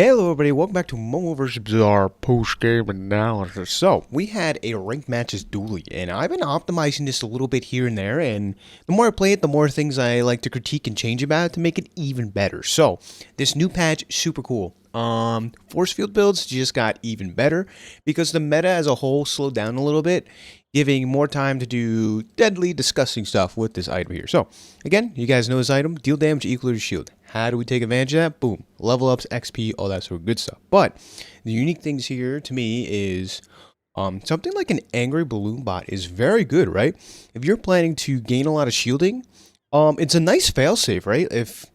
Hello everybody, welcome back to MoMoVs The Bazaar post-game analysis. So, we had a ranked matches dually, and I've been optimizing this a little bit here and there, and the more I play it, the more things I like to critique and change about it to make it even better. So, this new patch, super cool. Forcefield builds just got even better, because the meta as a whole slowed down a little bit, giving more time to do deadly, disgusting stuff with this item here. So, again, you guys know this item, deal damage equal to shield. How do we take advantage of that? Boom. Level ups, XP, all that sort of good stuff. But the unique things here to me is something like an Angry Balloon Bot is very good, right? If you're planning to gain a lot of shielding, it's a nice failsafe, right? If,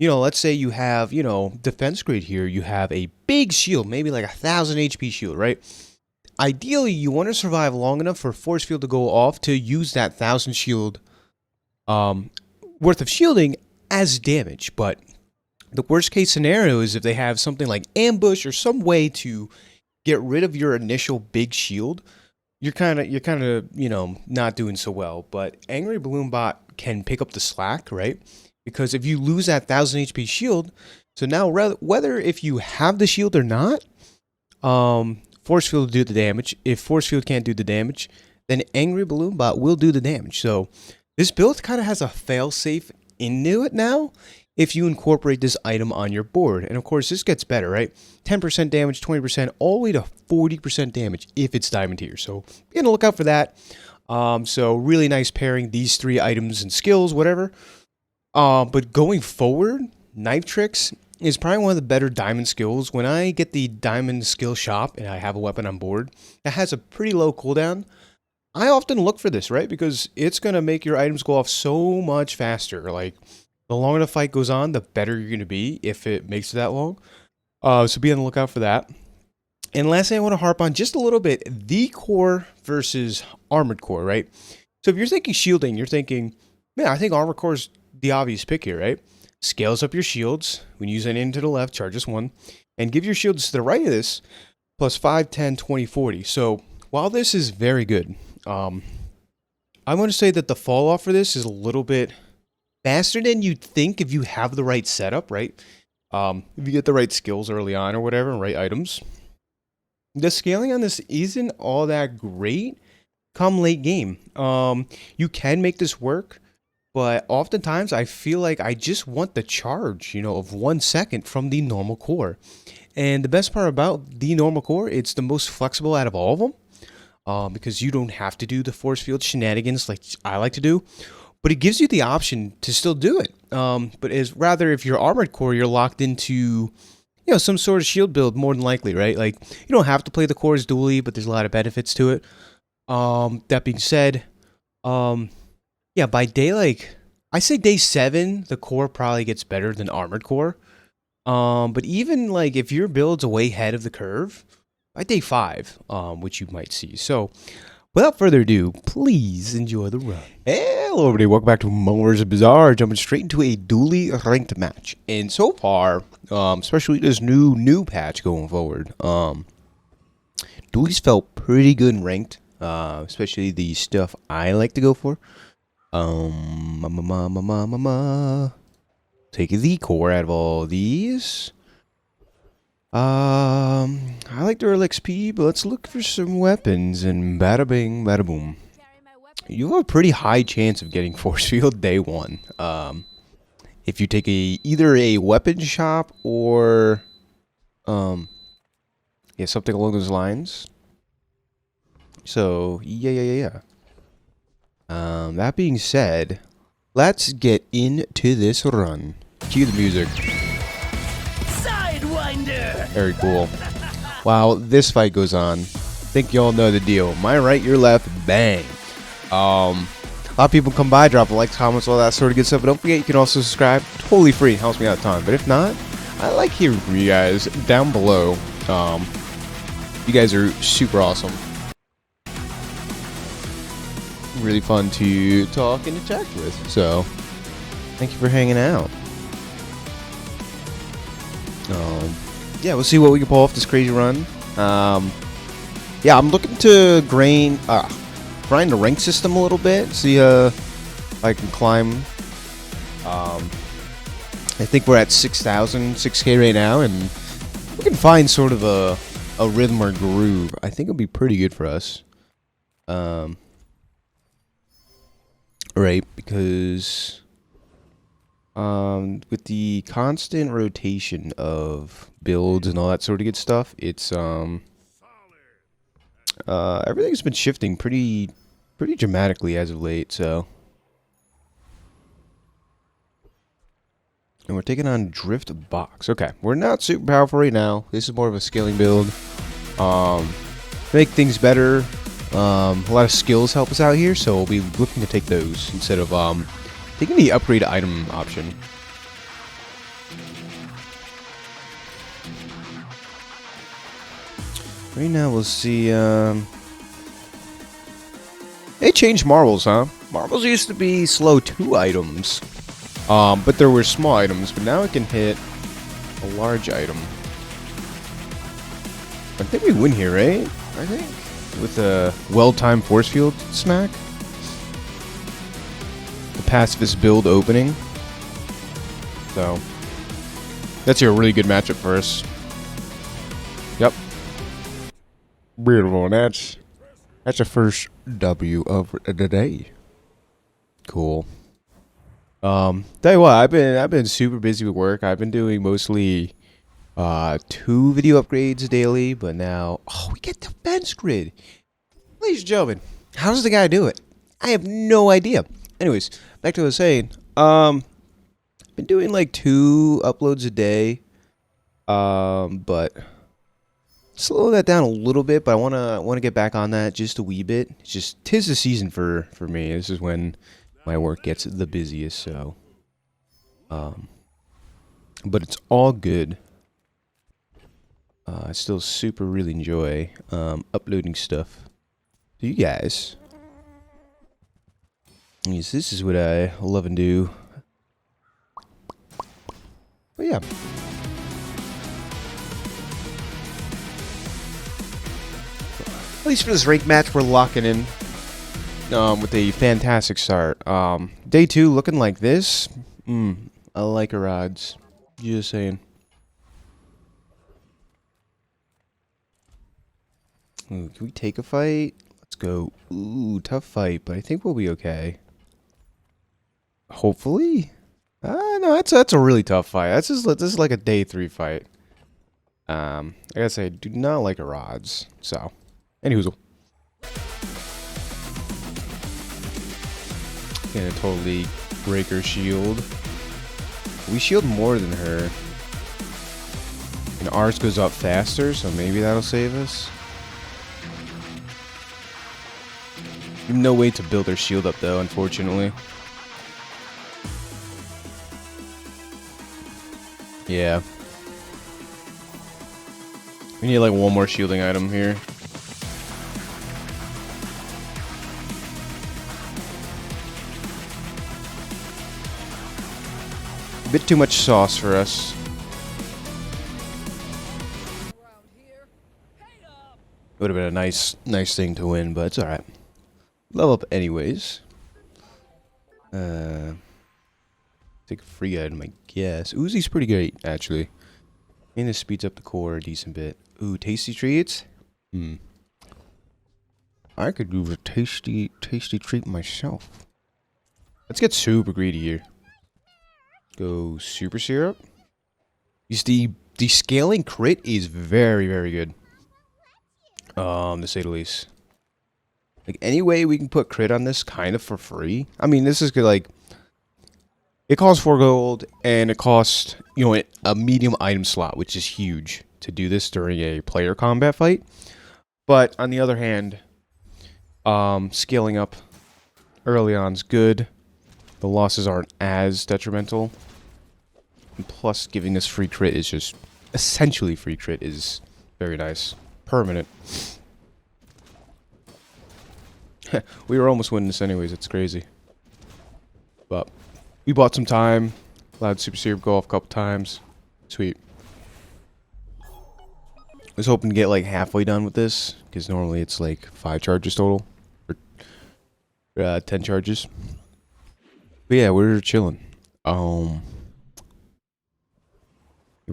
let's say you have, defense grade here, you have a big shield, maybe like 1,000 HP shield, right? Ideally, you want to survive long enough for Forcefield to go off to use that 1,000 shield worth of shielding as damage. But the worst case scenario is if they have something like ambush or some way to get rid of your initial big shield, you're kind of not doing so well. But Angry Balloon Bot can pick up the slack, right? Because if you lose that 1,000 HP shield, so now whether if you have the shield or not, Forcefield will do the damage. If Forcefield can't do the damage, then Angry Balloon Bot will do the damage. So this build kind of has a failsafe into it now if you incorporate this item on your board. And of course, this gets better, right? 10% damage, 20%, all the way to 40% damage if it's diamond tier. So be on the lookout for that. So really nice pairing these three items and skills, whatever. But going forward, Knife Tricks is probably one of the better diamond skills. When I get the diamond skill shop and I have a weapon on board that has a pretty low cooldown, I often look for this, right? Because it's going to make your items go off so much faster. Like, the longer the fight goes on, the better you're going to be if it makes it that long. So be on the lookout for that. And last thing I want to harp on just a little bit, the core versus armored core, right? So if you're thinking shielding, you're thinking, man, I think armored core is the obvious pick here, right? Scales up your shields. When you use anything to the left, charges 1. And give your shields to the right of this, plus 5, 10, 20, 40. So while this is very good, I want to say that the fall off for this is a little bit faster than you'd think if you have the right setup, right? If you get the right skills early on or whatever, and right items. The scaling on this isn't all that great come late game. You can make this work, but oftentimes I feel like I just want the charge, of 1 second from the normal core. And the best part about the normal core, it's the most flexible out of all of them. Because you don't have to do the Forcefield shenanigans like I like to do, but it gives you the option to still do it. But rather if you're armored core, you're locked into, some sort of shield build more than likely, right? Like, you don't have to play the cores dually, but there's a lot of benefits to it. That being said, by day, I say day 7, the core probably gets better than armored core. But even if your build's way ahead of the curve, by day 5, which you might see. So, without further ado, please enjoy the run. Hello, everybody. Welcome back to MoMoVs The Bazaar. Jumping straight into a dually ranked match. And so far, especially this new patch going forward, dualies felt pretty good in ranked, especially the stuff I like to go for. Take the core out of all these. I like the earl XP, but let's look for some weapons, and bada bing, bada boom. You have a pretty high chance of getting Forcefield day 1. If you take either a weapon shop or, something along those lines. So, yeah. That being said, let's get into this run. Cue the music. Very cool. While this fight goes on, I think y'all know the deal. My right, your left, bang. A lot of people come by, drop a like, comments, all that sort of good stuff. But don't forget, you can also subscribe. Totally free. It helps me out a ton. But if not, I like hearing from you guys down below. You guys are super awesome. Really fun to talk and interact with. So, thank you for hanging out. Yeah, we'll see what we can pull off this crazy run. I'm looking to grind the rank system a little bit. See if I can climb. I think we're at 6,000, 6K right now, and we can find sort of a rhythm or groove, I think it'll be pretty good for us. Right, because with the constant rotation of builds and all that sort of good stuff, it's everything's been shifting pretty dramatically as of late, so. And we're taking on Drift Box. Okay, we're not super powerful right now. This is more of a scaling build. Make things better. A lot of skills help us out here, so we'll be looking to take those instead of taking the upgrade item option. Right now we'll see. They changed marbles, huh? Marbles used to be slow 2 items. But there were small items, but now it can hit a large item. I think we win here, right? I think. With a well-timed Forcefield smack. The pacifist build opening. So, that's a really good matchup for us. Yep. Beautiful. That's a first W of the day. Cool. Tell you what, I've been super busy with work. I've been doing mostly 2 video upgrades daily, but now we get defense grid. Ladies and gentlemen, how does the guy do it? I have no idea. Anyways, back to what I was saying. Been doing like 2 uploads a day. But slow that down a little bit, but I wanna get back on that just a wee bit. It's just 'tis the season for me. This is when my work gets the busiest, so but it's all good. I still super really enjoy uploading stuff to you guys. Yes, this is what I love and do. But yeah. At least for this rank match, we're locking in. With a fantastic start. Day 2 looking like this. I like our odds. Just saying. Ooh, can we take a fight? Let's go. Ooh, tough fight, but I think we'll be okay. Hopefully. No, that's a really tough fight. This is like a day 3 fight. I gotta say, I do not like our odds. So, anyhoozle. Gonna totally break her shield. We shield more than her. And ours goes up faster, so maybe that'll save us. No way to build her shield up though, unfortunately. Yeah. We need like one more shielding item here. A bit too much sauce for us. Would have been a nice thing to win, but it's alright. Level up anyways. Take a free item, I guess. Uzi's pretty great, actually. And this speeds up the core a decent bit. Ooh, tasty treats? I could do a tasty treat myself. Let's get super greedy here. Go super syrup. The scaling crit is very good. To say the least. Like any way we can put crit on this kind of for free. I mean, this is good. Like it costs 4 gold and it costs a medium item slot, which is huge to do this during a player combat fight. But on the other hand, scaling up early on is good. The losses aren't as detrimental. And plus, giving this free crit is just essentially free crit is very nice. Permanent. We were almost winning this anyways. It's crazy. But we bought some time. Allowed Super Syrup go off a couple times. Sweet. I was hoping to get like halfway done with this, because normally it's like 5 charges total. Or 10 charges. But yeah, we're chilling. We're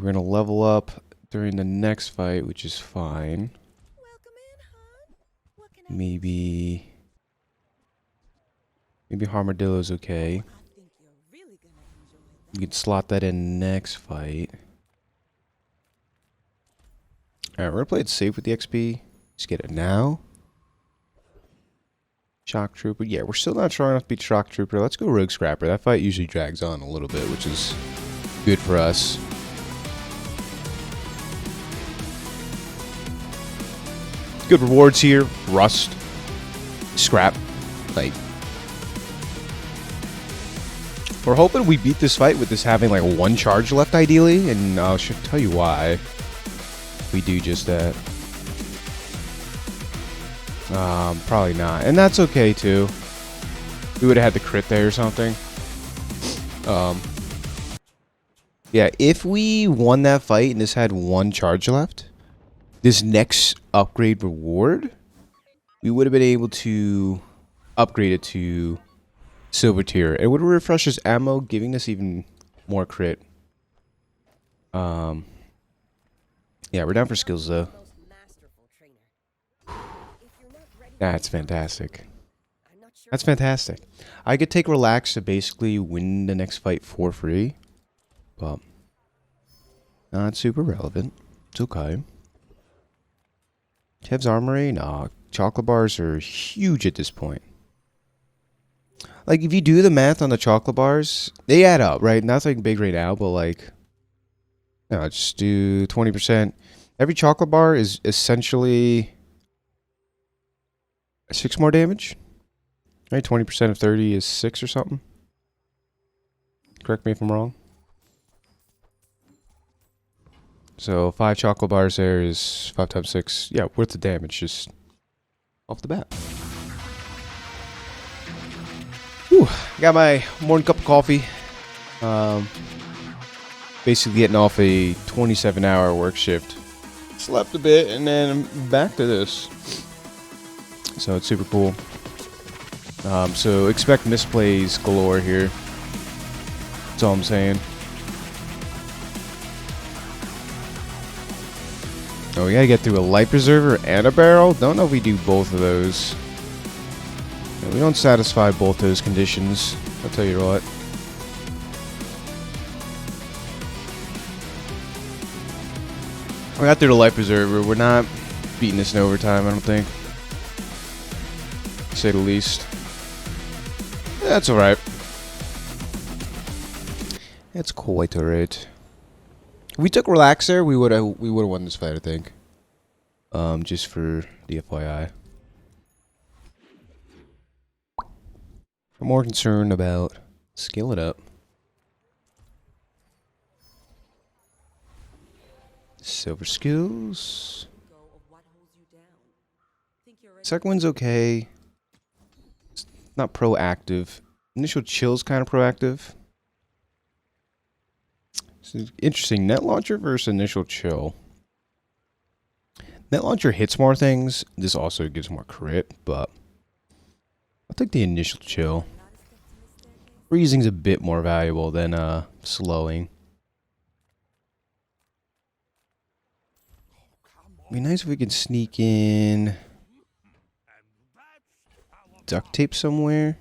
gonna level up during the next fight, which is fine. Maybe Armadillo's okay. You can slot that in next fight. Alright, we're gonna play it safe with the XP. Just get it now. Shock Trooper. Yeah, we're still not strong enough to beat Shock Trooper. Let's go Rogue Scrapper. That fight usually drags on a little bit, which is good for us. Good rewards here. Rust. Scrap. Like, we're hoping we beat this fight with this having like one charge left ideally, and I'll tell you why we do just that. Probably not, and that's okay too. We would have had the crit there or something. Yeah, if we won that fight and this had one charge left, this next upgrade reward, we would have been able to upgrade it to Silver Tier. It would refresh his ammo, giving us even more crit. Yeah, we're down for skills though. That's fantastic. That's fantastic. I could take Relax to basically win the next fight for free, but not super relevant. It's okay. Kev's Armory? Nah. Chocolate bars are huge at this point. Like, if you do the math on the chocolate bars, they add up, right? Nothing big right now, but like, no, just do 20%. Every chocolate bar is essentially 6 more damage. Right? 20% of 30 is 6 or something. Correct me if I'm wrong. So 5 chocolate bars there is 5 times 6. Yeah, worth the damage just off the bat. Whew, got my morning cup of coffee. Basically getting off a 27-hour work shift. Slept a bit and then I'm back to this. So it's super cool. So expect misplays galore here. That's all I'm saying. Oh, we gotta get through a life preserver and a barrel? Don't know if we do both of those. Yeah, we don't satisfy both those conditions. I'll tell you what. We got through the life preserver. We're not beating this in overtime, I don't think. To say the least. That's alright. It's quite alright. If we took Relaxer, we would have won this fight, I think. Just for the FYI. I'm more concerned about skill it up. Silver skills. Second one's okay. It's not proactive. Initial chill's kind of proactive. So interesting. Net launcher versus initial chill. Net launcher hits more things. This also gives more crit, but I'll take the initial chill. Freezing's a bit more valuable than slowing. Be nice if we could sneak in duct tape somewhere.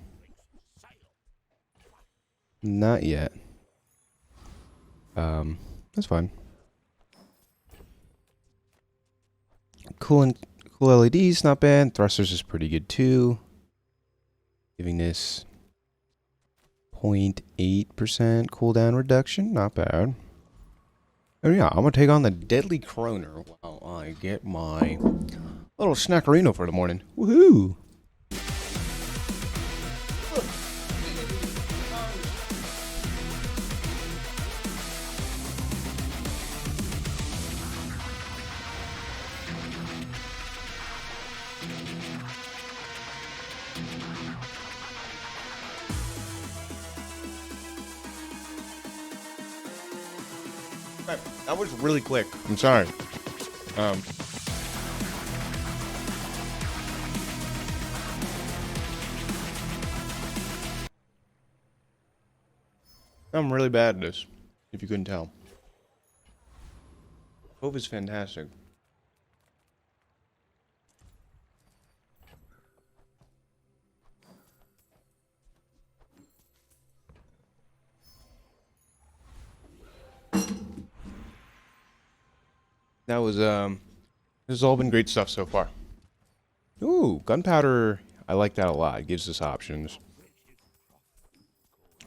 Not yet. That's fine. Cool LEDs, not bad. Thrusters is pretty good too. Giving this 0.8% cooldown reduction, not bad. Oh yeah, I'm gonna take on the Deadly Croner while I get my little snackerino for the morning. Woohoo! That was really quick. I'm sorry. I'm really bad at this, if you couldn't tell. Hope is fantastic. That was this has all been great stuff so far. Ooh, gunpowder. I like that a lot. It gives us options.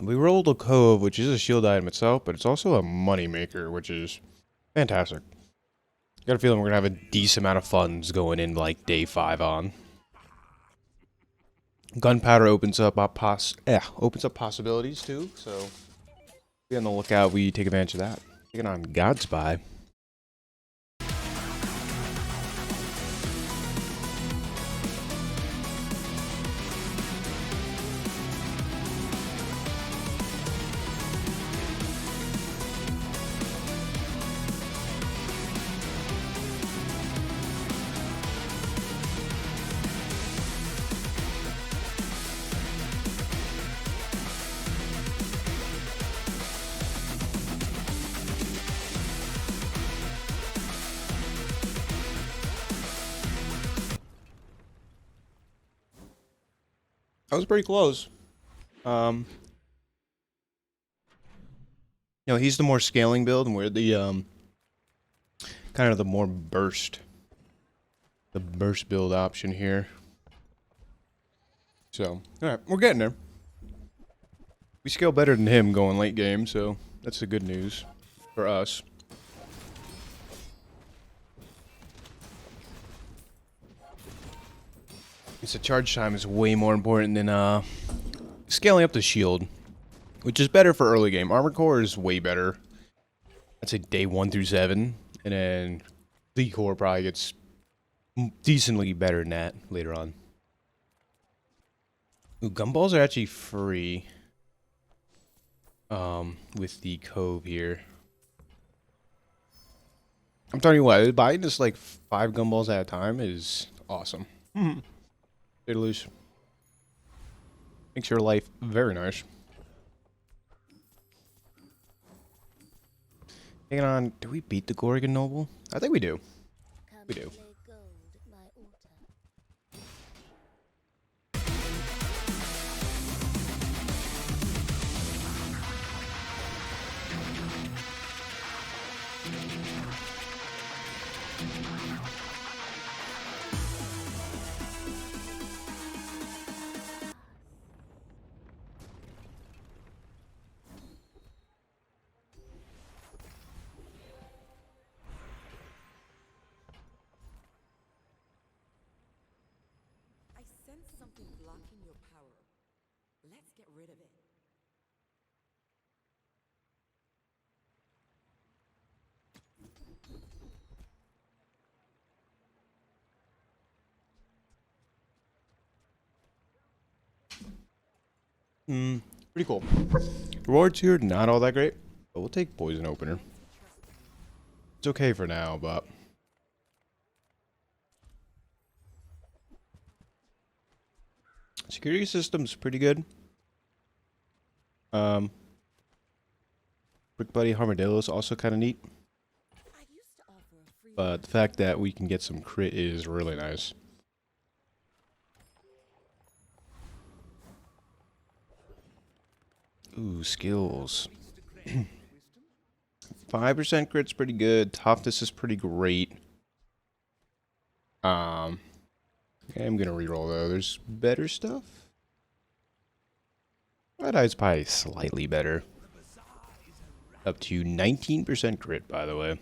We rolled a cove, which is a shield item itself, but it's also a money maker, which is fantastic. Got a feeling we're gonna have a decent amount of funds going in like day 5 on. Gunpowder opens up possibilities too, so be on the lookout. We take advantage of that. Taking on God Spy. That was pretty close. He's the more scaling build, and we're the kind of the more burst build option here. So, all right, we're getting there. We scale better than him going late game, so that's the good news for us. The charge time is way more important than scaling up the shield, which is better for early game. Armor core is way better. I'd say day 1 through 7, and then the core probably gets decently better than that later on. Ooh, gumballs are actually free with the cove here. I'm telling you what, buying just like 5 gumballs at a time is awesome. Say to lose. Makes your life very nice. Hang on, do we beat the Gorgon Noble? I think we do. We do. Something blocking your power. Let's get rid of it. Pretty cool. Rewards here, not all that great, but we'll take Poison Opener. It's okay for now, but... Security system's pretty good. Brick Buddy Armadillo is also kind of neat. But the fact that we can get some crit is really nice. Ooh, skills. 5% crit's pretty good. Toughness is pretty great. I'm gonna reroll though. There's better stuff. Red Eye's probably slightly better. Up to 19% crit, by the way.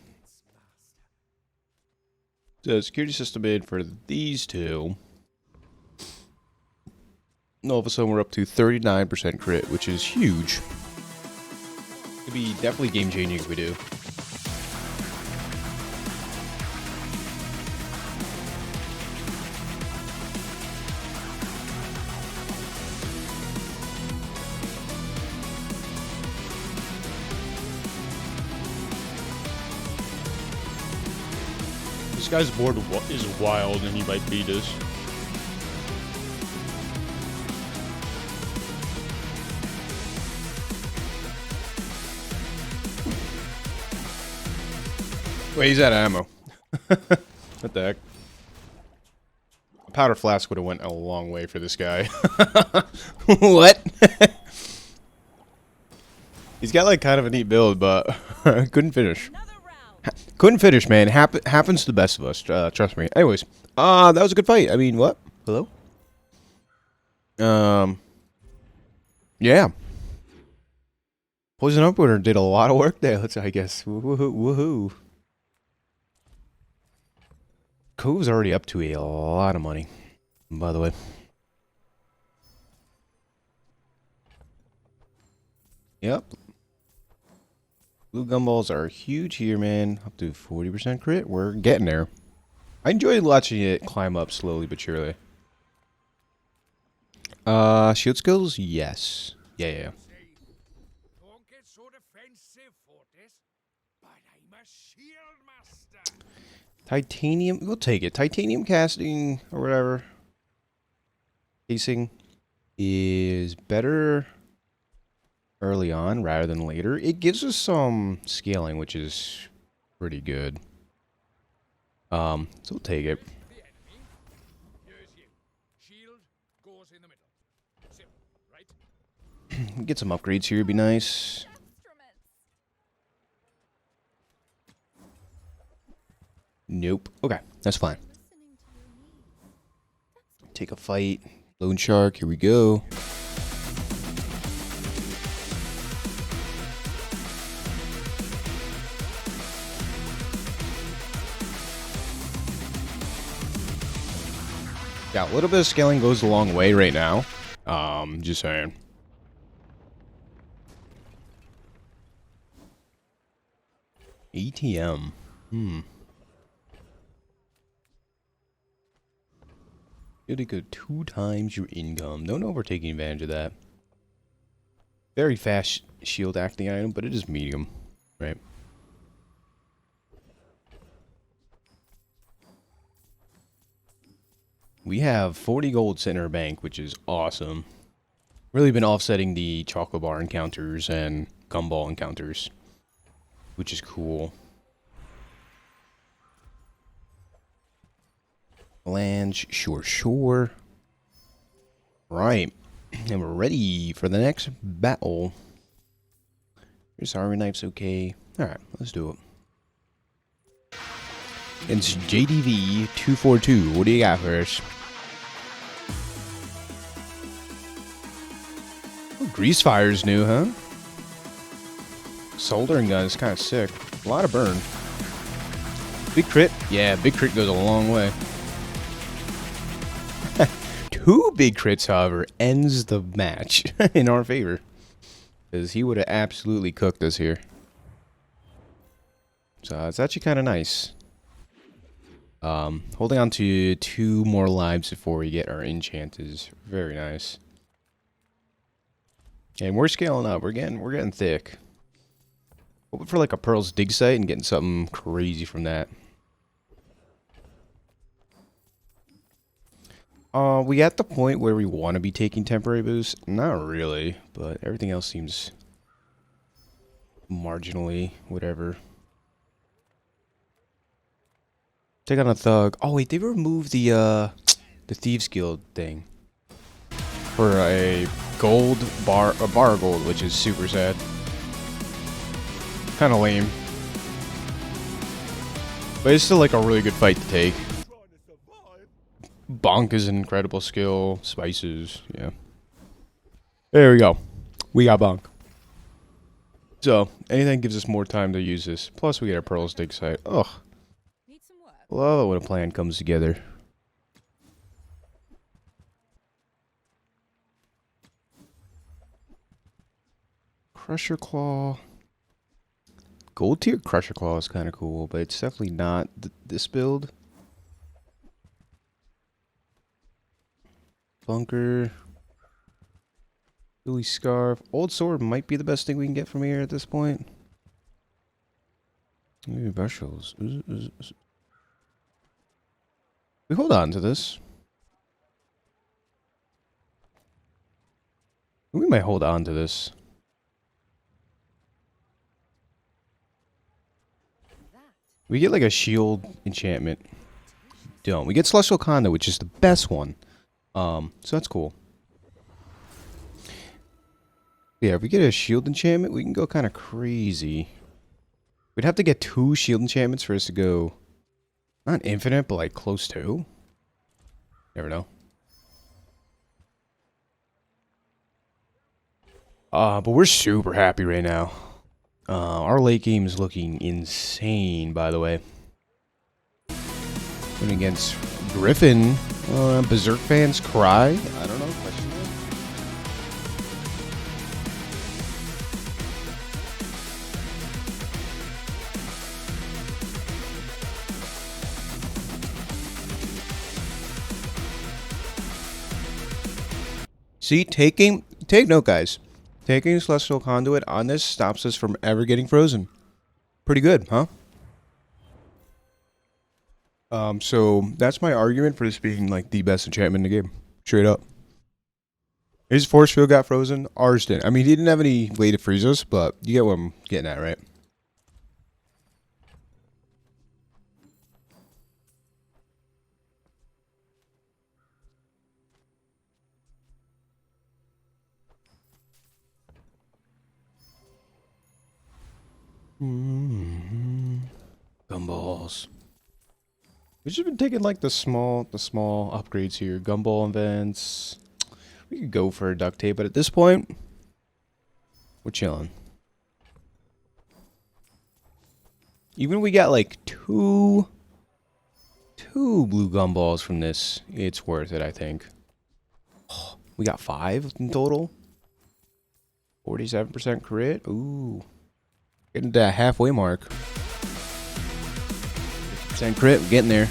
So security system made for these two. And all of a sudden we're up to 39% crit, which is huge. Could be definitely game changing if we do. This guy's board is wild and he might beat us. Wait, he's out of ammo. What the heck? A powder flask would have went a long way for this guy. What? He's got like kind of a neat build, but couldn't finish. Another round. Couldn't finish, man. Happens to the best of us. Trust me. Anyways, that was a good fight. I mean, what? Hello? Yeah. Poison Opener did a lot of work there. I guess. Woohoo! Woohoo! Cove's already up to a lot of money, by the way. Yep. Blue gumballs are huge here, man. Up to 40% crit. We're getting there. I enjoy watching it climb up slowly but surely. Shield skills? Yes. Yeah. Don't get so defensive, Fortis. But I'm a shield master. Titanium, we'll take it. Titanium casting or whatever. Casing is better early on rather than later. It gives us some scaling, which is pretty good. So we'll take it. The enemy. Here's you. Shield goes in the middle. Simple, right? Get some upgrades here would be nice. Nope. Okay, that's fine. Take a fight. Lone Shark, here we go. Yeah, a little bit of scaling goes a long way right now. Just saying. ATM. It'll go 2 times your income. Don't know if we're taking advantage of that. Very fast shield acting item, but it is medium, right? We have 40 gold sitting in our bank, which is awesome. Really been offsetting the chocolate bar encounters and gumball encounters, which is cool. Lange, sure. Right. And we're ready for the next battle. This army knife's okay. Alright, let's do it. It's JDV 242. What do you got for us? Oh, Grease Fire's new, huh? Soldering gun is kind of sick. A lot of burn. Big crit? Yeah, big crit goes a long way. 2 big crits, however, ends the match in our favor. Because he would have absolutely cooked us here. So it's actually kind of nice. Holding on to 2 more lives before we get our enchant is very nice. And we're scaling up. We're getting thick. Hoping for like a Pearl's dig site and getting something crazy from that. We at the point where we want to be taking temporary boosts? Not really, but everything else seems marginally whatever. Take on a thug. Oh wait, they removed the Thieves Guild thing for a bar of gold, which is super sad. Kind of lame, but it's still like a really good fight to take. Bonk is an incredible skill. Spices, yeah. There we go. We got Bonk. So, anything gives us more time to use this. Plus, we get our Pearl's dig site. Ugh. Need some work. Love it when a plan comes together. Crusher Claw. Gold tier Crusher Claw is kind of cool, but it's definitely not this build. Bunker. Billy Scarf. Old Sword might be the best thing we can get from here at this point. Maybe Bushels. We hold on to this. We might hold on to this. That We get like a shield enchantment. Don't. We get Celestial Conduit, which is the best one. So that's cool. Yeah, if we get a shield enchantment, we can go kind of crazy. We'd have to get 2 shield enchantments for us to go, not infinite, but like close to. Never know. But we're super happy right now. Our late game is looking insane, by the way. Going against Griffin. Berserk fans cry. I don't know. Question mark? See, take note, guys. Taking Celestial Conduit on this stops us from ever getting frozen. Pretty good, huh? So that's my argument for this being like the best enchantment in the game. Straight up. His Forcefield got frozen. Ours didn't. I mean, he didn't have any way to freeze us, but you get what I'm getting at, right? Gumballs. We've just been taking like the small upgrades here. Gumball events. We could go for a duct tape, but at this point, we're chilling. Even if we got like two blue gumballs from this, it's worth it, I think. We got 5 in total. 47% crit. Ooh. Getting to that halfway mark. 50% crit. We're getting there.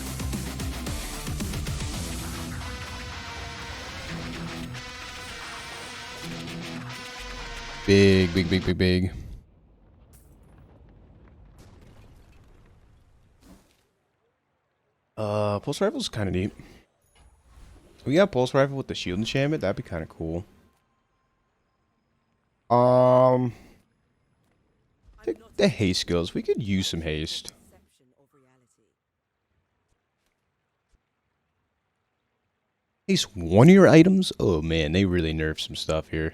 Big. Pulse rifle's kind of neat. We got pulse rifle with the shield enchantment. That'd be kind of cool. The haste skills. We could use some haste. Perception of reality. Haste one of your items? Oh man, they really nerfed some stuff here.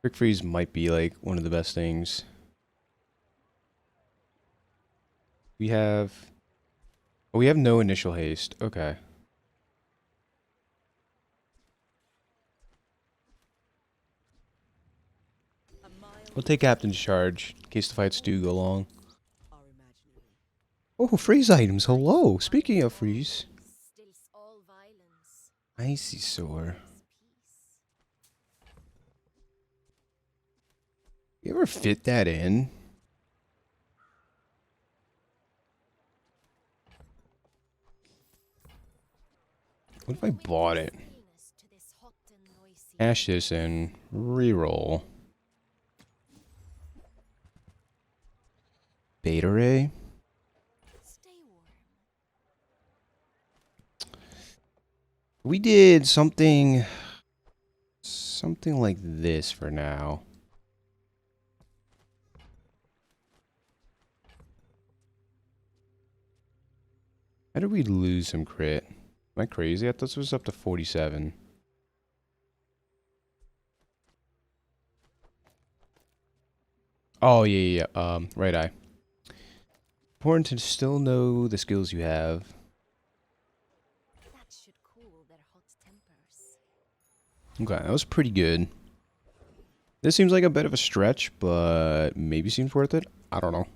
Quick freeze might be like one of the best things. We have... Oh, we have no initial haste. Okay. A mile We'll take Captain's Charge in case the fights do go long. are imaginary. Oh, freeze items. Hello. Speaking of freeze. Stills all violence. Icy Sore. Peace. You ever fit that in? What if I bought it? Venus to this hot and noisy. Cash this in. Reroll. Beta Ray. Stay warm. We did something like this for now. How did we lose some crit? Am I crazy? I thought this was up to 47. Oh, yeah. Right eye. Important to still know the skills you have. That should cool their hot tempers. Okay, that was pretty good. This seems like a bit of a stretch, but maybe seems worth it. I don't know.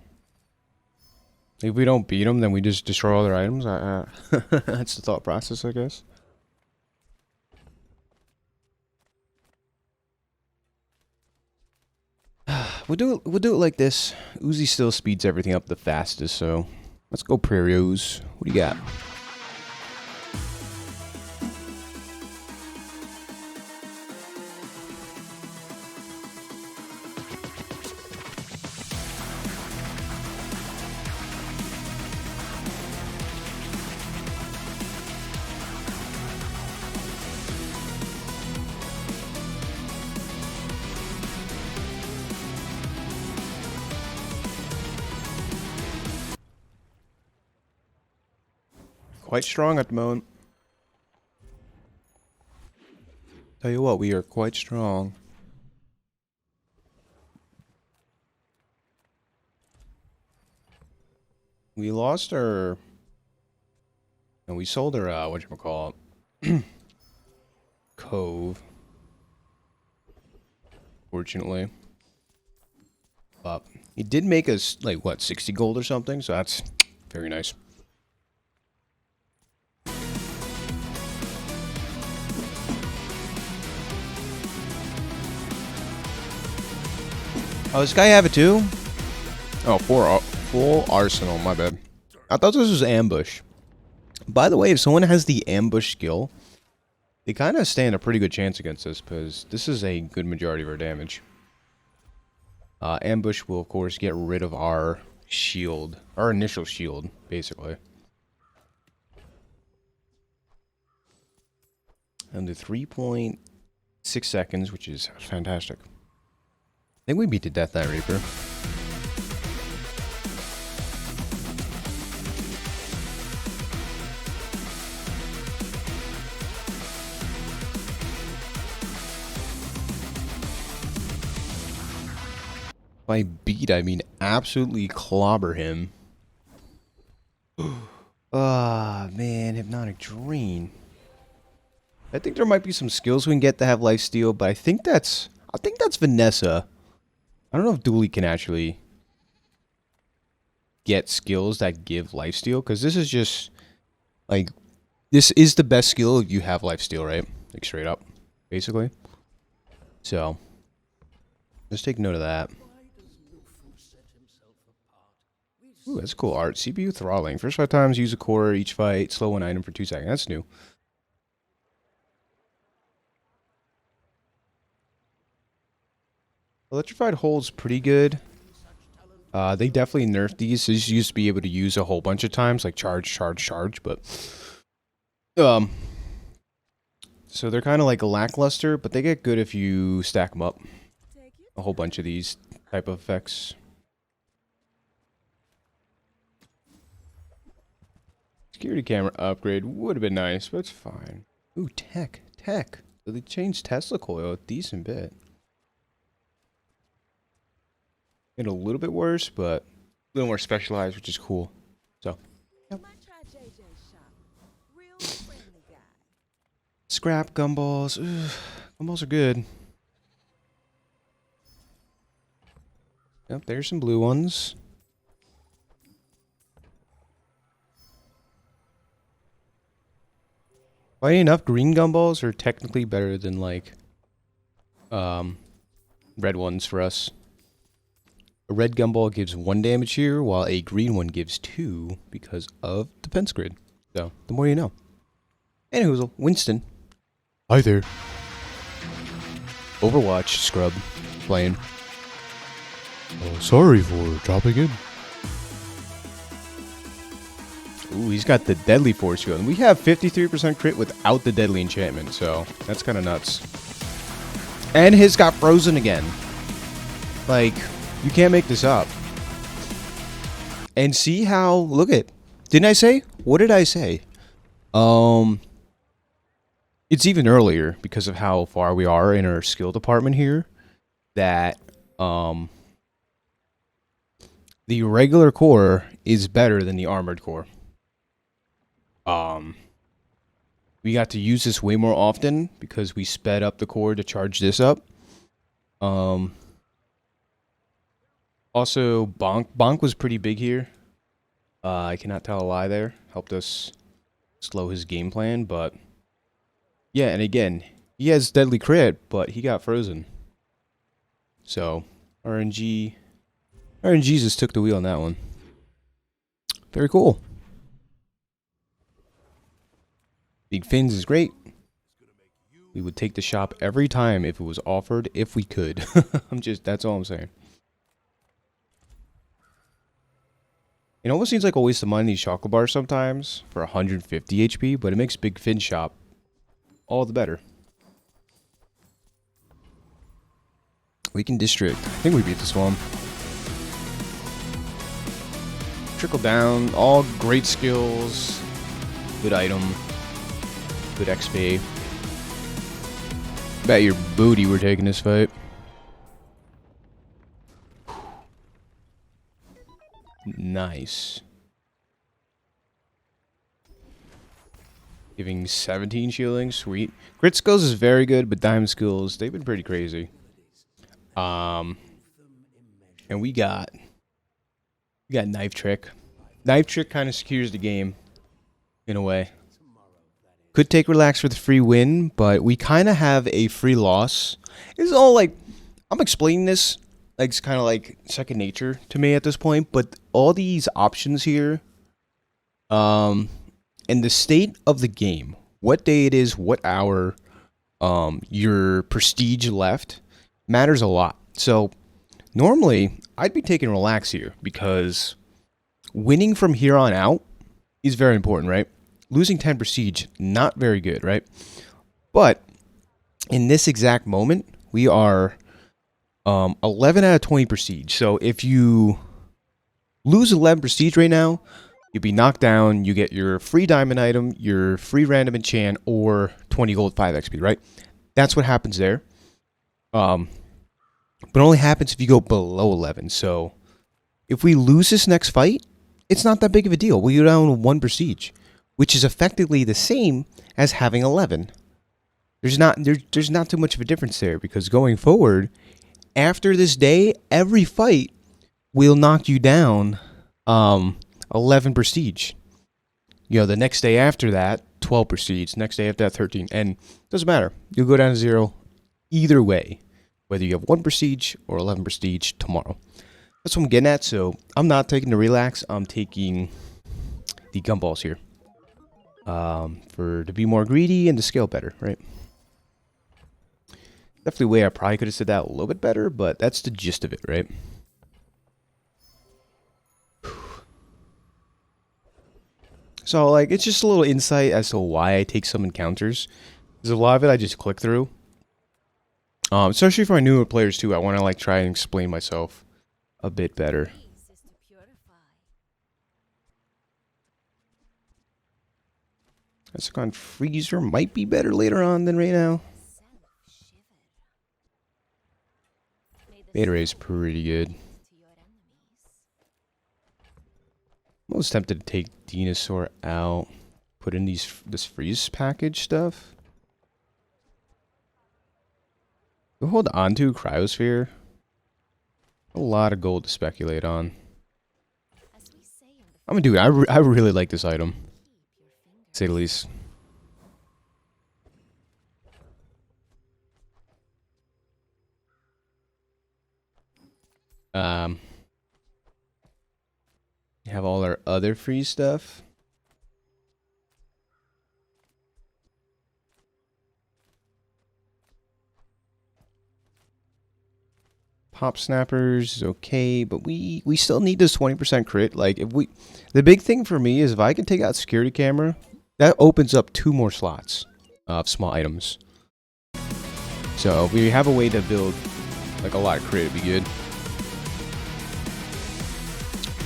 If we don't beat them, then we just destroy all their items. That's the thought process, I guess. We'll do it like this. Uzi still speeds everything up the fastest, so let's go Prairie Ooze. What do you got? quite strong at the moment. Tell you what, we are quite strong. We lost our... And we sold our, whatchamacallit? Cove. Fortunately. But he did make us, like, what, 60 gold or something? So that's very nice. Oh, this guy have it too? Oh, full arsenal, my bad. I thought this was ambush. By the way, if someone has the ambush skill, they kind of stand a pretty good chance against us, because this is a good majority of our damage. Ambush will, of course, get rid of our shield. Our initial shield, basically. Under 3.6 seconds, which is fantastic. I think we beat the Death Knight Reaper. By beat, I mean absolutely clobber him. Ah, man, Hypnotic Drain. I think there might be some skills we can get to have lifesteal, but I think that's Vanessa. I don't know if Dooley can actually get skills that give lifesteal, because this is just, like, this is the best skill if you have lifesteal, right? Like, straight up, basically. So, let's take note of that. Ooh, that's cool art. CPU throttling. First 5 times, use a core each fight. Slow one item for 2 seconds. That's new. Electrified holds pretty good. They definitely nerfed these. These used to be able to use a whole bunch of times, like charge, but so they're kind of like lackluster, but they get good if you stack them up. A whole bunch of these type of effects. Security camera upgrade would have been nice, but it's fine. Ooh, tech. So they changed Tesla coil a decent bit. Get a little bit worse, but a little more specialized, which is cool. So, yep. Scrap gumballs. Ugh, gumballs are good. Yep, there's some blue ones. Funny enough, green gumballs are technically better than, like, red ones for us. A red gumball gives 1 damage here, while a green one gives 2 because of defense grid. So, the more you know. Anywho, Winston. Hi there. Overwatch, scrub. Playing. Oh, sorry for dropping in. Ooh, he's got the deadly Forcefield. And we have 53% crit without the deadly enchantment, so that's kind of nuts. And his got frozen again. Like, you can't make this up. And see how, look at, didn't I say? What did I say? It's even earlier because of how far we are in our skill department here. That, the regular core is better than the armored core. We got to use this way more often because we sped up the core to charge this up. Also, Bonk was pretty big here. I cannot tell a lie there. Helped us slow his game plan, but yeah, and again, he has deadly crit, but he got frozen. So, RNG just took the wheel on that one. Very cool. Big Fins is great. We would take the shop every time if it was offered, if we could. That's all I'm saying. It almost seems like a waste of money, these chocolate bars sometimes, for 150 HP, but it makes Big Fin shop all the better. We can district. I think we beat this one. Trickle down, all great skills. Good item. Good XP. Bet your booty we're taking this fight. Nice. Giving 17 shielding, sweet. Crit skills is very good, but diamond skills, they've been pretty crazy. And we got knife trick. Knife trick kind of secures the game in a way. Could take relax for the free win, but we kind of have a free loss. It's all like, I'm explaining this like it's kind of like second nature to me at this point, but all these options here, and the state of the game, what day it is, what hour, your prestige left matters a lot. So normally I'd be taking relax here because winning from here on out is very important, right? Losing 10 prestige, not very good, right? But in this exact moment, we are 11 out of 20 prestige. So if you lose 11 prestige right now, you'll be knocked down. You get your free diamond item, your free random enchant, or 20 gold 5 XP, right? That's what happens there. But it only happens if you go below 11. So if we lose this next fight, it's not that big of a deal. We go down 1 prestige, which is effectively the same as having 11. There's not too much of a difference there because going forward, after this day, every fight will knock you down 11 prestige. You know, the next day after that, 12 prestige. Next day after that, 13. And it doesn't matter. You'll go down to 0 either way, whether you have 1 prestige or 11 prestige tomorrow. That's what I'm getting at. So I'm not taking the relax. I'm taking the gumballs here. To be more greedy and to scale better, right? Definitely a way I probably could have said that a little bit better, but that's the gist of it, right? So, like, it's just a little insight as to why I take some encounters. There's a lot of it I just click through. Especially for my newer players, too. I want to, like, try and explain myself a bit better. Peace is to purify. Hexagon Freezer might be better later on than right now. Self shiver. May the Beta Ray's soul pretty good. to your enemies. I'm almost tempted to take Dinosaur out. Put in this freeze package stuff. Go hold on to Cryosphere. A lot of gold to speculate on. As we say in the I'm gonna do it. I really like this item, keep your to say the fingers. least. We have all our other free stuff. Pop snappers is okay, but we still need this 20% crit. Like the big thing for me is if I can take out security camera, that opens up 2 more slots of small items. So if we have a way to build like a lot of crit, it'd be good.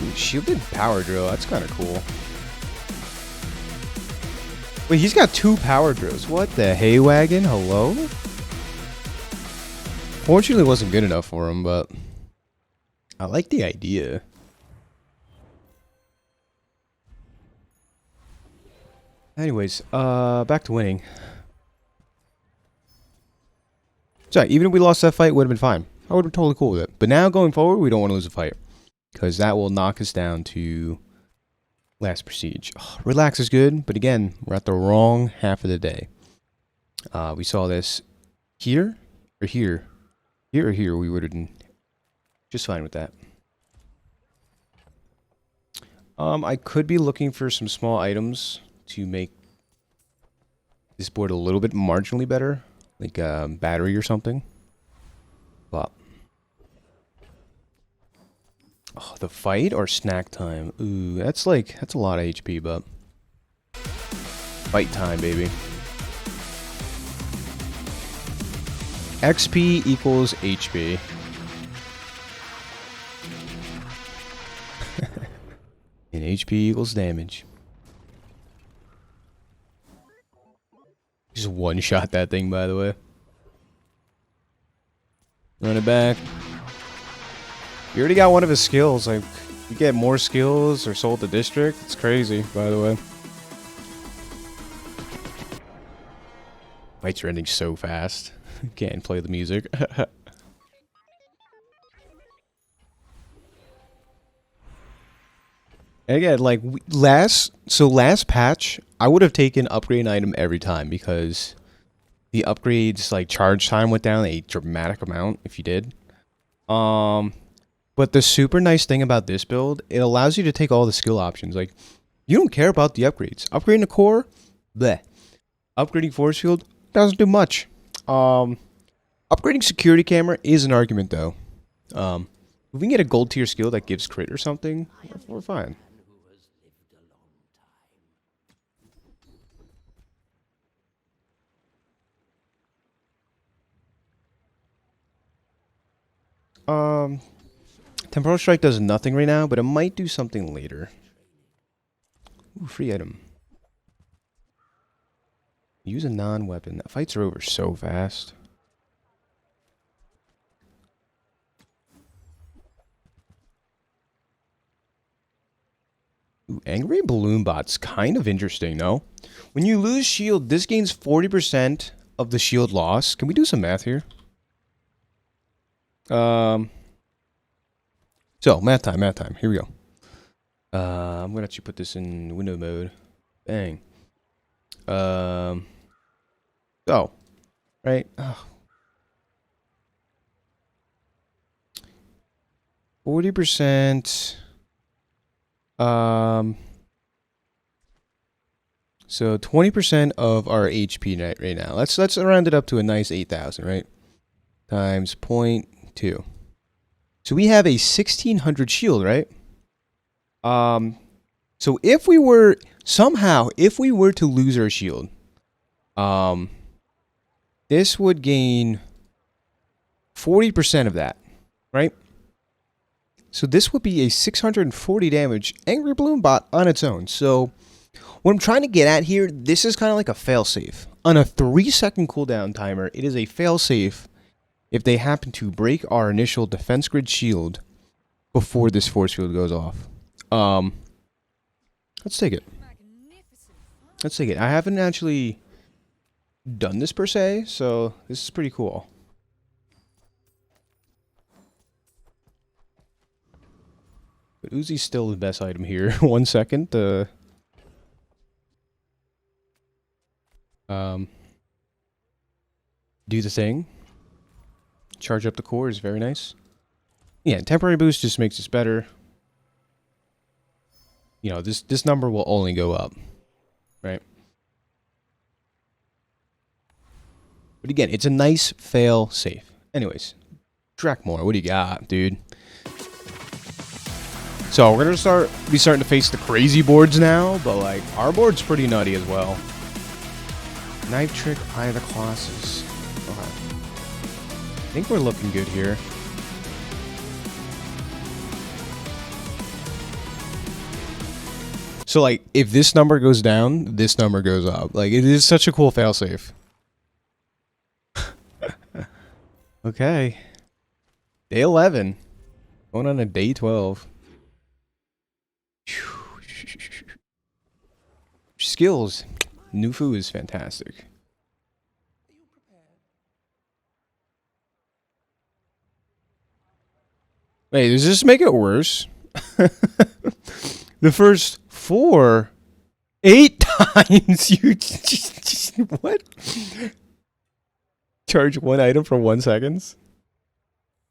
Ooh, shielded power drill, that's kind of cool. Wait, he's got 2 power drills. What the hay wagon? Hello? Fortunately, it wasn't good enough for him, but I like the idea. Anyways, back to winning. So, even if we lost that fight, would have been fine. I would have been totally cool with it. But now, going forward, we don't want to lose a fight. Because that will knock us down to last prestige. Oh, relax is good, but again, we're at the wrong half of the day. We saw this here or here. Here or here, we would have been just fine with that. I could be looking for some small items to make this board a little bit marginally better, like a battery or something. But oh, the fight or snack time? Ooh, that's a lot of HP, but fight time, baby. XP equals HP. And HP equals damage. Just one shot that thing, by the way. Run it back. You already got one of his skills. Like, you get more skills or sold the district. It's crazy, by the way. Fights are ending so fast. Can't play the music. And again, like last patch, I would have taken upgrade an item every time because the upgrades like charge time went down a dramatic amount if you did. But the super nice thing about this build, it allows you to take all the skill options. Like, you don't care about the upgrades. Upgrading the core, bleh. Upgrading Forcefield doesn't do much. Upgrading security camera is an argument though. If we can get a gold tier skill that gives crit or something, we're fine. Temporal Strike does nothing right now, but it might do something later. Ooh, free item. Use a non-weapon. Fights are over so fast. Ooh, Angry Balloon Bot's kind of interesting, no? When you lose shield, this gains 40% of the shield loss. Can we do some math here? So, math time. Here we go. I'm gonna actually put this in window mode. Bang. So, right. 40%. So 20% of our HP right now. Let's round it up to a nice 8,000, right? Times 0.2. So we have a 1,600 shield, right? So if we were to lose our shield, this would gain 40% of that, right? So this would be a 640 damage Angry Balloon Bot on its own. So what I'm trying to get at here, this is kind of like a failsafe. On a 3-second cooldown timer, it is a failsafe if they happen to break our initial defense grid shield before this force field goes off. Let's take it. Let's take it. I haven't actually done this per se, so this is pretty cool. But Uzi's still the best item here. 1 second. Do the thing. Charge up the core is very nice. Yeah, temporary boost just makes this better. You know, this number will only go up, right? But again, it's a nice fail safe. Anyways, Drakmore, what do you got, dude? So we're gonna be starting to face the crazy boards now, but like our board's pretty nutty as well. Knife Trick, Eye of the Colossus. Okay. I think we're looking good here. So like, if this number goes down, this number goes up. Like, it is such a cool failsafe. Okay. Day 11. Going on to day 12. Skills. Nufu is fantastic. Wait, does this make it worse? The first 8 times you just what? Charge 1 item for 1 second?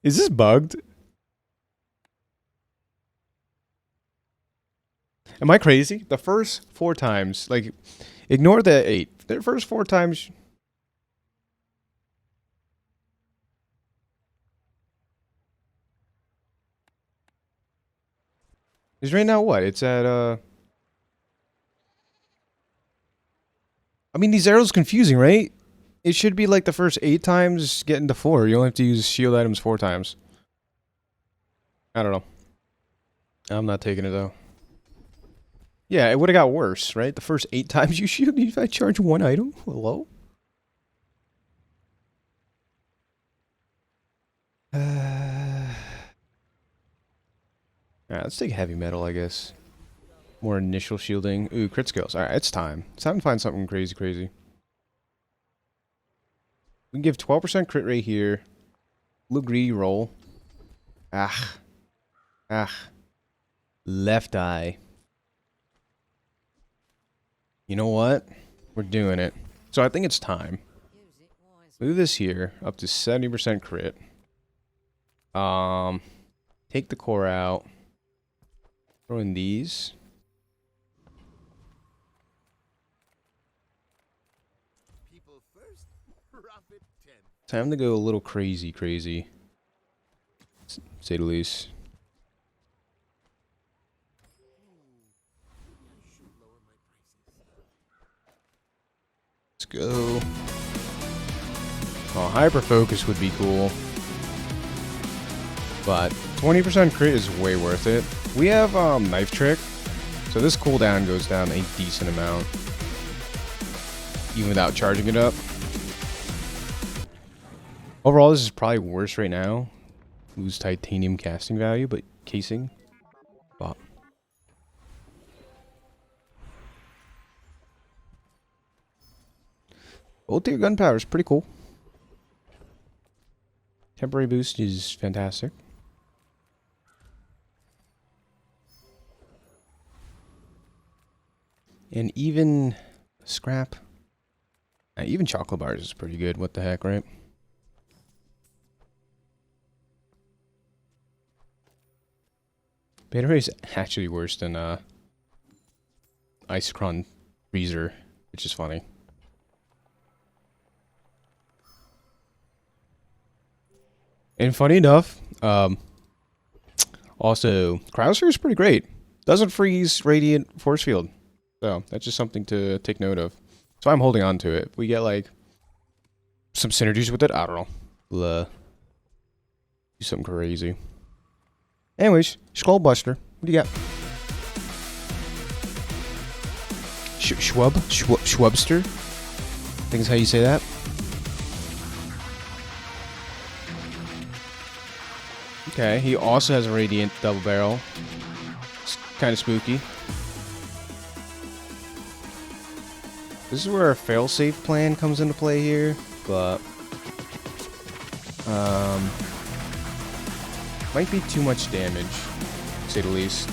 Is this bugged? Am I crazy? The first 4 times, like, ignore the 8. The first 4 times. Is right now what? It's at, I mean, these arrows confusing, right? It should be like the first 8 times getting to 4. You only have to use shield items 4 times. I don't know. I'm not taking it, though. Yeah, it would have got worse, right? The first 8 times you shoot, if I charge 1 item? Hello? Alright, let's take heavy metal, I guess. More initial shielding. Ooh, crit skills. Alright, it's time. It's time to find something crazy, crazy. We can give 12% crit rate here. Little greedy roll. Ah. Left eye. You know what? We're doing it. So I think it's time. Move this here up to 70% crit. Take the core out. Throw in these. Time to go a little crazy, say the least. Let's go. Oh, hyper focus would be cool, but 20% crit is way worth it. We have knife trick, so this cooldown goes down a decent amount, even without charging it up. Overall, this is probably worse right now. Lose titanium casting value, but casing. But gold tier gunpowder is pretty cool. Temporary boost is fantastic. And even scrap. Even chocolate bars is pretty good. What the heck, right? Beta Ray is actually worse than Icecron Freezer, which is funny. And funny enough, also Krauser is pretty great. Doesn't freeze Radiant Forcefield, so that's just something to take note of. So I'm holding on to it. If we get like some synergies with it, I don't know. We'll do something crazy. Anyways, Skullbuster. What do you got? Schwubster? I think is how you say that. Okay, he also has a Radiant double barrel. It's kind of spooky. This is where a failsafe plan comes into play here, but might be too much damage, to say the least.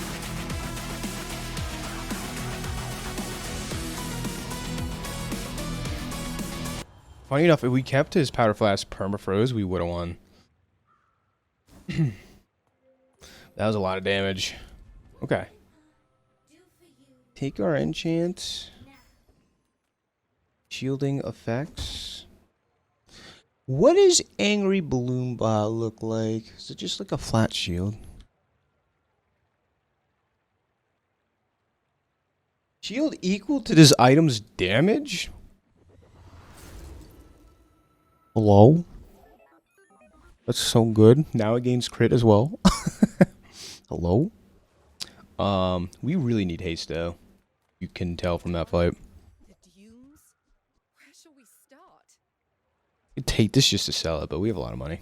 Funny enough, if we kept his Powder Flask permafroze, we would have won. That was a lot of damage. Okay. Take our enchant. Shielding effects. What does Angry Balloon Bot look like? Is it just like a flat shield? Shield equal to this item's damage? Hello? That's so good. Now it gains crit as well. Hello? We really need haste though. You can tell from that fight. The dunes? Where shall we start? We'd take this just to sell it, but we have a lot of money.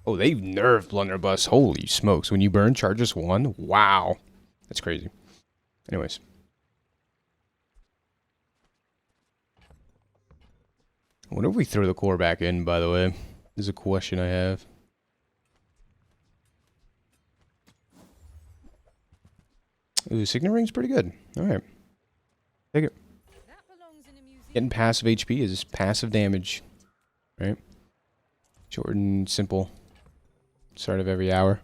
Oh, they've nerfed Blunderbuss. Holy smokes. When you burn charges 1? Wow. That's crazy. Anyways. I wonder if we throw the core back in, by the way. This is a question I have. Ooh, Signet Ring's pretty good. Alright. Take it. That belongs in a museum. Getting passive HP is passive damage. Right? Short and simple. Start of every hour.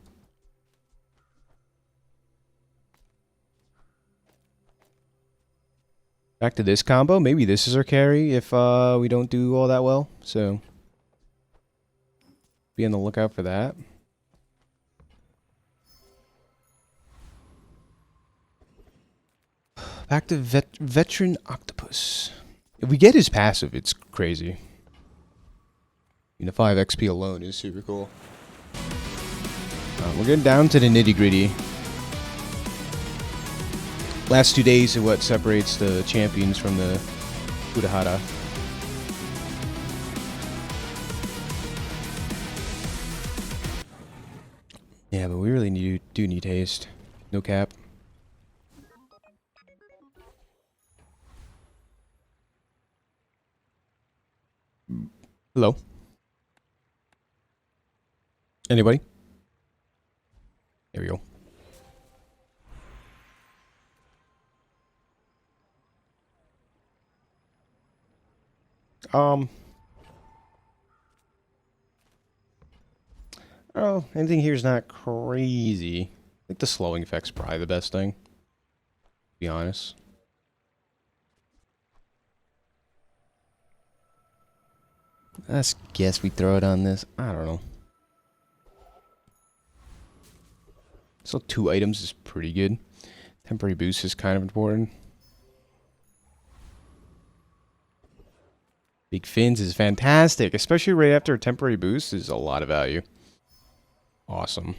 Back to this combo. Maybe this is our carry if we don't do all that well. So be on the lookout for that. Back to Veteran Octopus. If we get his passive, it's crazy. The 5 XP alone is super cool. We're getting down to the nitty-gritty. Last 2 days of what separates the champions from the Urahara. Yeah, but we really do need haste. No cap. Hello? Anybody? There we go. Oh, anything here is not crazy. I think the slowing effect's probably the best thing. To be honest. Let's guess we throw it on this. I don't know. So 2 items is pretty good. Temporary boost is kind of important. Big fins is fantastic, especially right after a temporary boost is a lot of value. Awesome.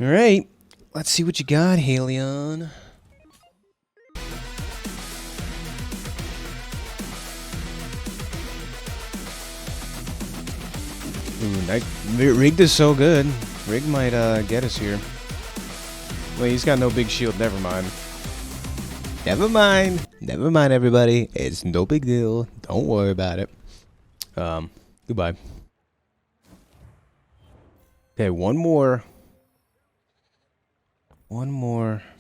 Alright, let's see what you got, Halion. Ooh, Rigged is so good. Rig might get us here. Wait, he's got no big shield, never mind. Never mind. Never mind, everybody. It's no big deal. Don't worry about it. Goodbye. Okay, one more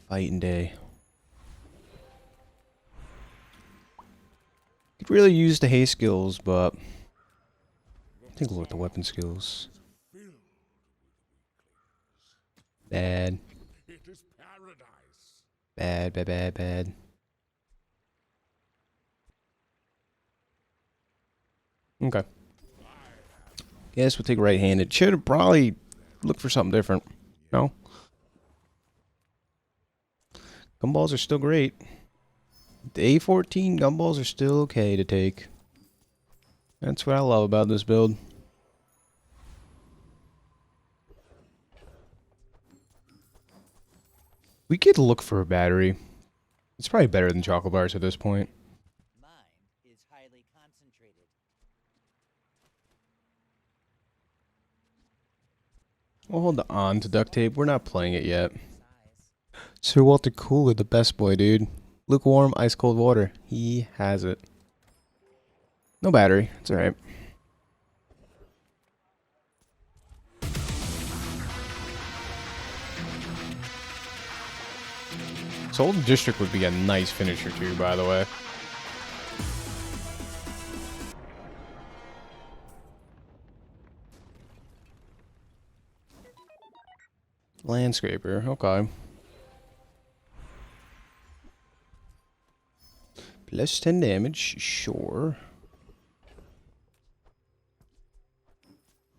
fighting day. Could really use the haste skills, but take a look at the weapon skills. Bad. It is paradise. Bad. Okay. Guess we'll take right-handed. Should have probably looked for something different. No? Gumballs are still great. The A14 gumballs are still okay to take. That's what I love about this build. We could look for a battery. It's probably better than chocolate bars at this point. Mine is highly concentrated. We'll hold on to duct tape. We're not playing it yet. Size. Sir Walter Cooler, the best boy, dude. Lukewarm, ice cold water. He has it. No battery. It's alright. Soul District would be a nice finisher too, by the way. Landscaper, okay. Plus 10 damage, sure.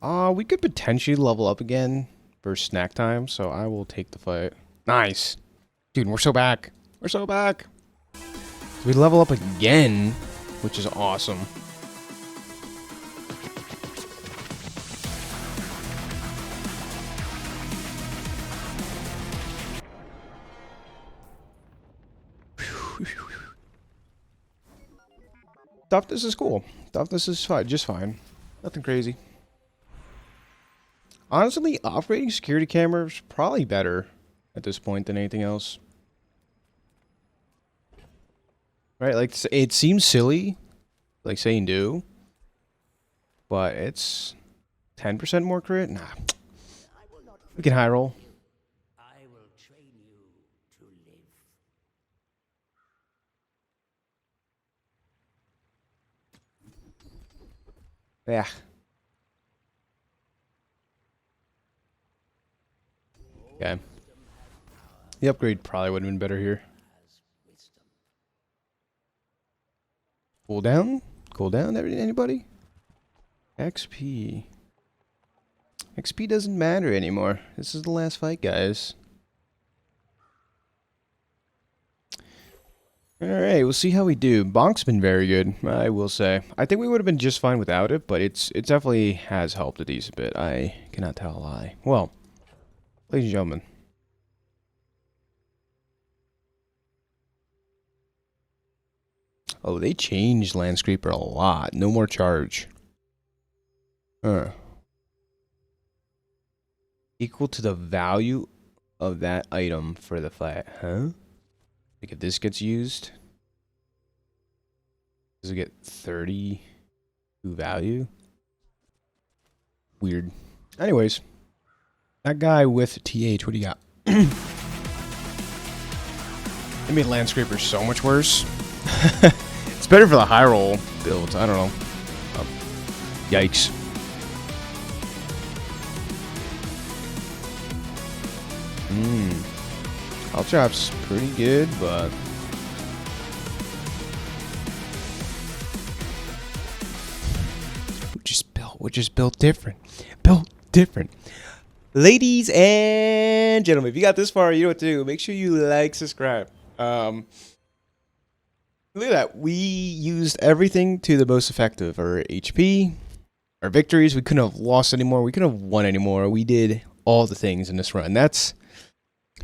We could potentially level up again for snack time, so I will take the fight. Nice. Dude, we're so back. We're so back. We level up again, which is awesome. Toughness is cool. Toughness is fine, just fine. Nothing crazy. Honestly, operating security cameras probably better at this point than anything else. Right, like it seems silly, like saying do, but it's 10% more crit. Nah, we can high roll. I will train you to live. Yeah. Okay. The upgrade probably would have been better here. Cooldown? Cooldown, anybody? XP. XP doesn't matter anymore. This is the last fight, guys. Alright, we'll see how we do. Bonk's been very good, I will say. I think we would have been just fine without it, but it definitely has helped a decent bit. I cannot tell a lie. Well, ladies and gentlemen. Oh, they changed Landscaper a lot. No more charge. Equal to the value of that item for the flat. Huh? Like if this gets used, does it get 32 value? Weird. Anyways, that guy with TH, what do you got? It made Landscraper so much worse. It's better for the high roll builds. I don't know. Yikes. Caltrop's pretty good, but we just built different. Built different. Ladies and gentlemen, if you got this far, you know what to do. Make sure you like, subscribe. Look at that. We used everything to the most effective. Our HP, our victories. We couldn't have lost anymore. We couldn't have won anymore. We did all the things in this run. That's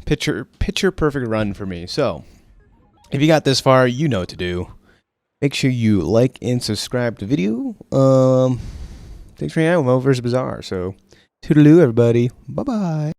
picture perfect run for me. So, if you got this far, you know what to do. Make sure you like and subscribe to the video. Thanks for hanging out with MoMoVs The Bazaar. So, toodaloo, everybody. Bye-bye.